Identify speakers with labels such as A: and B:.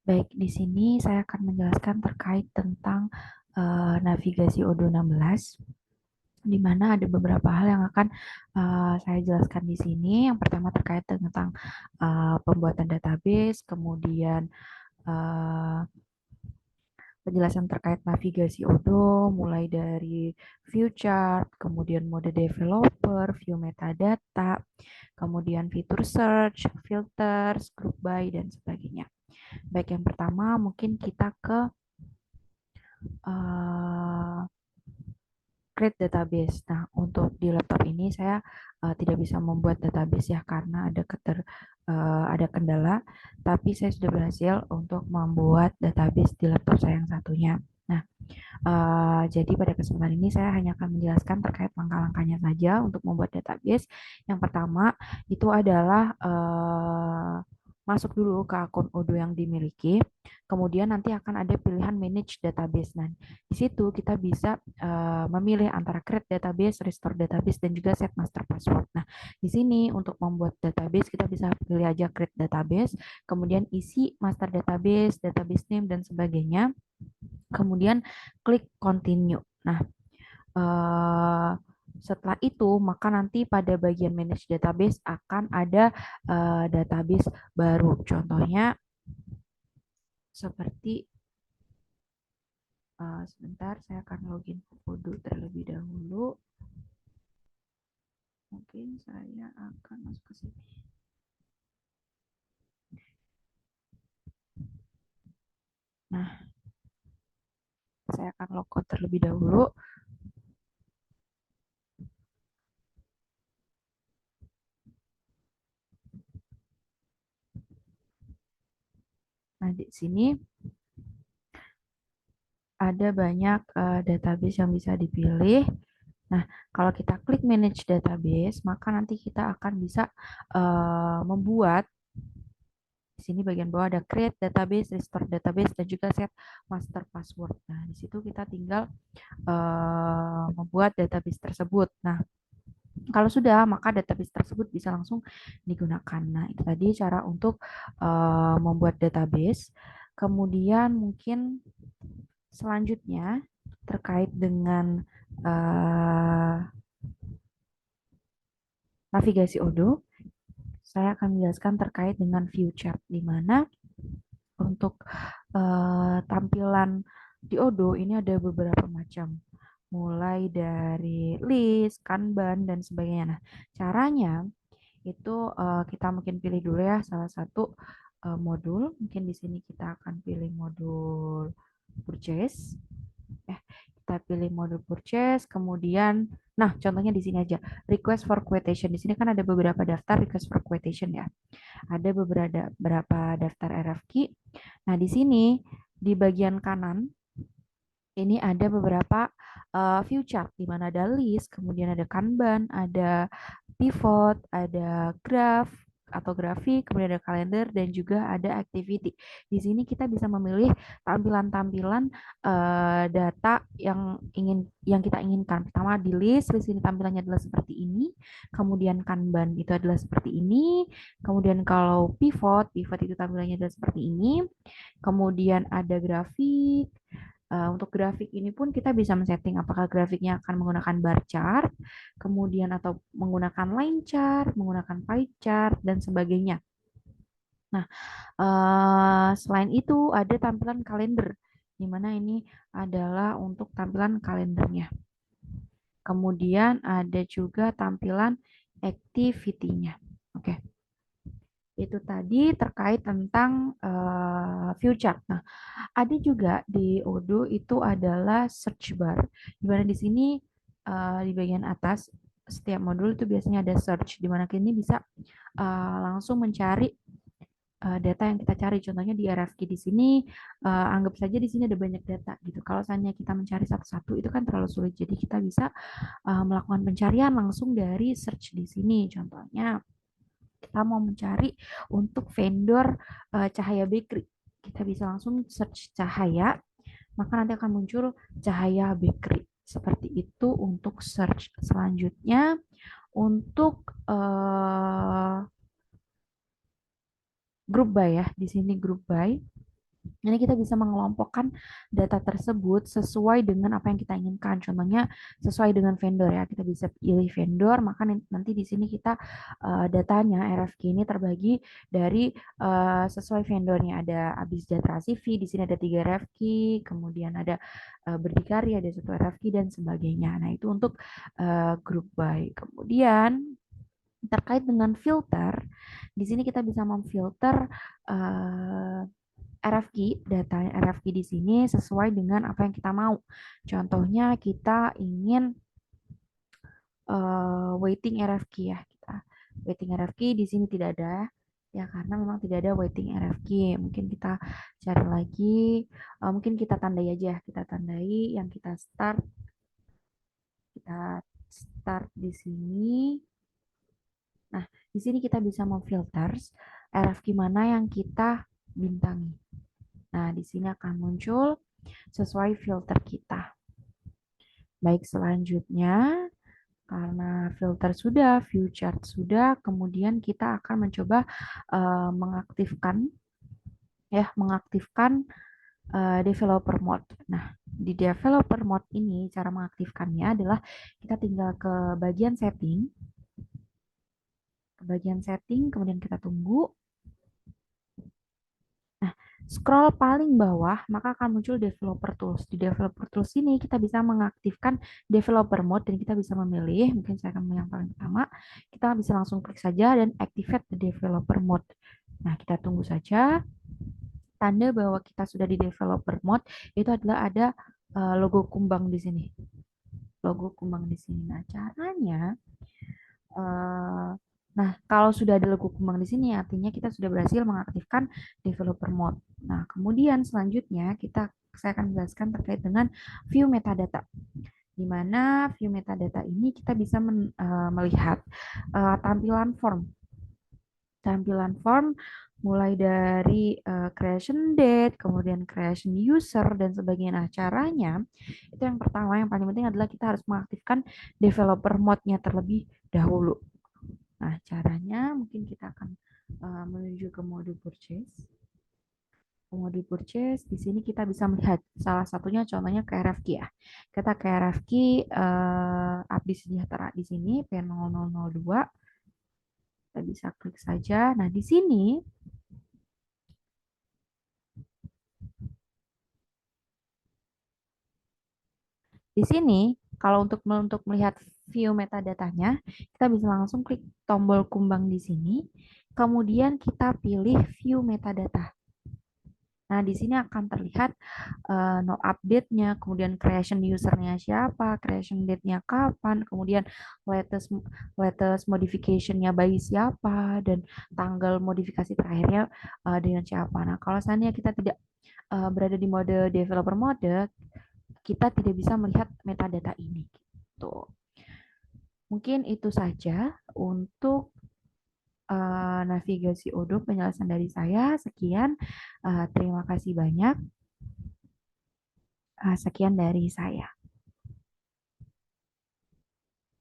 A: Baik, di sini saya akan menjelaskan terkait tentang navigasi Odoo 16, di mana ada beberapa hal yang akan saya jelaskan di sini. Yang pertama terkait tentang pembuatan database, kemudian eh, penjelasan terkait navigasi Odoo, mulai dari view chart, kemudian mode developer, view metadata, kemudian fitur search, filters, group by, dan sebagainya. Baik, yang pertama mungkin kita ke uh, create database. Nah, untuk di laptop ini saya tidak bisa membuat database ya karena ada kendala, tapi saya sudah berhasil untuk membuat database di laptop saya yang satunya. Nah, jadi pada kesempatan ini saya hanya akan menjelaskan terkait langkah-langkahnya saja untuk membuat database. Yang pertama itu adalah masuk dulu ke akun Odoo yang dimiliki. Kemudian nanti akan ada pilihan manage database. Nah, di situ kita bisa memilih antara create database, restore database, dan juga set master password. Nah, di sini untuk membuat database kita bisa pilih aja create database, kemudian isi master database, database name, dan sebagainya. Kemudian klik continue. Nah, eh, setelah itu maka nanti pada bagian manage database akan ada database baru. Contohnya seperti sebentar saya akan login ke Odoo terlebih dahulu. Mungkin saya akan masuk ke sini. Nah, saya akan logout terlebih dahulu. Nah, di sini ada banyak database yang bisa dipilih. Nah, kalau kita klik manage database, maka nanti kita akan bisa membuat di sini bagian bawah ada create database, restore database, dan juga set master password. Nah, di situ kita tinggal membuat database tersebut. Nah, kalau sudah, maka database tersebut bisa langsung digunakan. Nah, itu tadi cara untuk membuat database. Kemudian mungkin selanjutnya terkait dengan uh, navigasi Odoo, saya akan menjelaskan terkait dengan view chart, di mana untuk tampilan di Odoo ini ada beberapa macam, mulai dari list, Kanban, dan sebagainya. Nah, caranya itu kita mungkin pilih dulu ya salah satu modul. Mungkin di sini kita akan pilih modul purchase. Kita pilih modul purchase, kemudian, nah contohnya di sini aja, request for quotation. Di sini kan ada beberapa daftar request for quotation ya. Ada beberapa daftar RFQ. Nah, di sini di bagian kanan ini ada beberapa view chart di mana ada list, kemudian ada Kanban, ada pivot, ada graph atau grafik, kemudian ada kalender, dan juga ada activity. Di sini kita bisa memilih tampilan-tampilan data yang kita inginkan. Pertama di list ini tampilannya adalah seperti ini, kemudian Kanban itu adalah seperti ini, kemudian kalau pivot itu tampilannya adalah seperti ini, kemudian ada grafik. Untuk grafik ini pun kita bisa men-setting apakah grafiknya akan menggunakan bar chart, kemudian atau menggunakan line chart, menggunakan pie chart, dan sebagainya. Nah, selain itu ada tampilan kalender, di mana ini adalah untuk tampilan kalendernya. Kemudian ada juga tampilan activity-nya. Oke. Itu tadi terkait tentang view chart. Nah, ada juga di Odoo itu adalah search bar, di mana di sini di bagian atas setiap modul itu biasanya ada search, di mana kini bisa langsung mencari data yang kita cari. Contohnya di RFQ di sini, anggap saja di sini ada banyak data gitu. Kalau misalnya kita mencari satu-satu itu kan terlalu sulit. Jadi kita bisa melakukan pencarian langsung dari search di sini. Contohnya kita mau mencari untuk vendor Cahaya Bakery, kita bisa langsung search Cahaya, maka nanti akan muncul Cahaya Bakery. Seperti itu untuk search. Selanjutnya untuk group by ya, di sini group by. Ini kita bisa mengelompokkan data tersebut sesuai dengan apa yang kita inginkan. Contohnya sesuai dengan vendor ya. Kita bisa pilih vendor, maka nanti di sini kita datanya RFQ ini terbagi dari sesuai vendornya. Ada Abdi Sejahtera CV, di sini ada 3 RFQ, kemudian ada Berdikari, ada 1 RFQ dan sebagainya. Nah, itu untuk group by. Kemudian terkait dengan filter, di sini kita bisa memfilter RFQ, data RFQ di sini sesuai dengan apa yang kita mau. Contohnya kita ingin waiting RFQ ya, kita waiting RFQ di sini tidak ada ya karena memang tidak ada waiting RFQ. Mungkin kita cari lagi, mungkin kita tandai aja, kita tandai yang kita start di sini. Nah, di sini kita bisa memfilter RFQ mana yang kita bintangi. Nah, di sini akan muncul sesuai filter kita. Baik, selanjutnya karena filter sudah, view chart sudah, kemudian kita akan mencoba mengaktifkan developer mode. Nah, di developer mode ini cara mengaktifkannya adalah kita tinggal ke bagian setting, kemudian kita tunggu. Nah, scroll paling bawah, maka akan muncul developer tools. Di developer tools ini kita bisa mengaktifkan developer mode dan kita bisa memilih, mungkin saya akan yang paling pertama, kita bisa langsung klik saja dan activate the developer mode. Nah, kita tunggu saja. Tanda bahwa kita sudah di developer mode itu adalah ada logo kumbang di sini. Logo kumbang di sini. Nah, caranya nah, kalau sudah ada logo kumbang di sini, artinya kita sudah berhasil mengaktifkan developer mode. Nah, kemudian selanjutnya saya akan menjelaskan terkait dengan view metadata. Di mana view metadata ini kita bisa melihat tampilan form. Tampilan form mulai dari creation date, kemudian creation user, dan sebagainya. Nah, caranya itu yang pertama, yang paling penting adalah kita harus mengaktifkan developer mode-nya terlebih dahulu. Nah, caranya mungkin kita akan menuju ke mode purchase. Mode purchase, di sini kita bisa melihat salah satunya contohnya ke RFQ ya. Kita ke RFQ Abdi Sejahtera di sini P0002. Kita bisa klik saja. Nah, di sini kalau untuk melihat view metadatanya, kita bisa langsung klik tombol kumbang di sini. Kemudian kita pilih view metadata. Nah, di sini akan terlihat no update-nya, kemudian creation user-nya siapa, creation date-nya kapan, kemudian latest latest modification-nya by siapa, dan tanggal modifikasi terakhirnya dengan siapa. Nah, kalau seandainya kita tidak berada di mode developer mode, kita tidak bisa melihat metadata ini. Gitu. Mungkin itu saja untuk navigasi Odoo, penjelasan dari saya. Sekian, terima kasih banyak. Sekian dari saya.